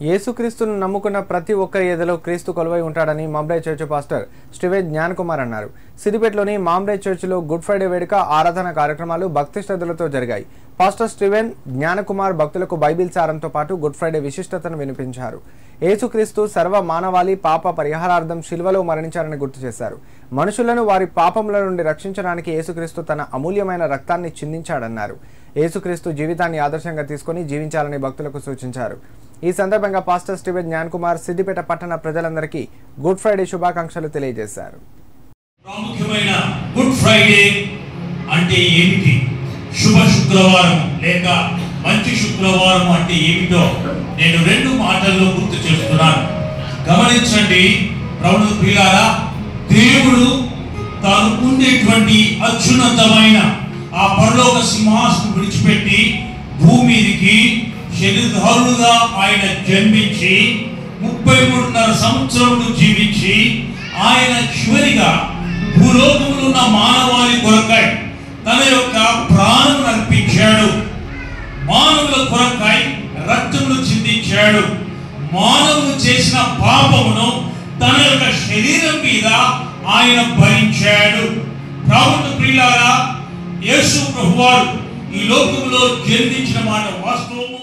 యేసుక్రీస్తును నమ్ముకున్న ప్రతి ఒక్కరి ఎదలో క్రీస్తు కొలువై ఉంటాడని Mhambrey church pastor Steven Gnanakumar అన్నారు. సిద్దిపేటలోని మాంబ్రే చర్చిలో గుడ్ ఫ్రైడే వేడుక ఆరాధన కార్యక్రమాలు భక్తి శ్రద్ధలతో జరిగాయి. పాస్టర్ స్టీవెన్ జ్ఞానకుమార్ భక్తులకు బైబిల్ సారంతో పాటు గుడ్ ఫ్రైడే విశిష్టతను వినిపించారు. యేసుక్రీస్తు సర్వ మానవాళి పాప పరిహారార్థం శిలువలో మరణించారని గుర్తు చేశారు. మనుషులను వారి పాపముల నుండి రక్షించడానికి యేసుక్రీస్తు తన అమూల్యమైన రక్తాన్ని చిందించాడన్నారు. యేసుక్రీస్తు జీవితాన్ని ఆదర్శంగా తీసుకుని జీవించాలని భక్తులకు సూచించారు. ఈ సందర్భంగా పాస్టర్ స్టీవెన్ జ్ఞానకుమార్ సిద్దిపేట పట్టణ ప్రజలందరికీ గుడ్ ఫ్రైడే శుభాకాంక్షలు తెలియజేశారు. ప్రాముఖ్యమైన గుడ్ ఫ్రైడే అంటే ఏమిటి, శుభ శుక్రవారం లేక మంచి శుక్రవారం అంటే ఏమిటో నేను రెండు మాటల్లో గుర్తు చేస్తున్నాను. గమనించండి ప్రభువు ప్రియులారా, దేవుడు తాను ఉండేటువంటి అత్యున్నతమైన ఆ పరలోక సింహాసనం విడిచిపెట్టి భూమికి శరీరధారుడుగా ఆయన జన్మించి 33.5 సంవత్సరములు జీవించి ఆయన చివరిగా భూలోకములో ఉన్న మానవాళి కొరకై తన యొక్క ప్రాణం అర్పించాడు. మానవుల కొరకై రక్తమును చిందించాడు. మానవులు చేసిన పాపమును తన యొక్క శరీరం మీద ఆయన భరించాడు. ప్రభువు ప్రియులారా, యేసు ప్రభువారు ఈ లోకంలో జన్మించిన మాట వాస్తవము.